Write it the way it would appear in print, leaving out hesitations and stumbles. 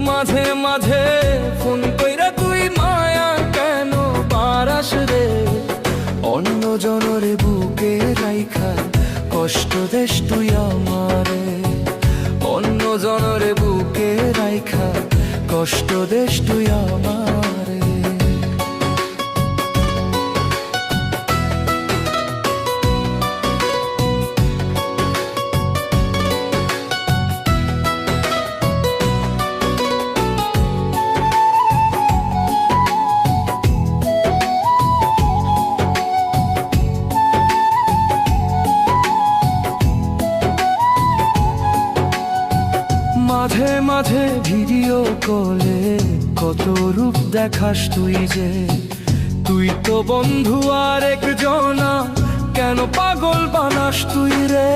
মাঝে মাঝে ফোন কইরা তুই মায়া কেন পারাস রে? অন্য জনরে বুকে রাইখা কষ্ট দেশ তুই আমারে, অন্য জনরে বুকে রাইখা কষ্ট দেশ তুই আমারে। মাঝে মাঝে ভিডিও কলে কত রূপ দেখাস তুই যে, তুই তো বন্ধু আর একজনা, কেন পাগল বানাস তুই রে?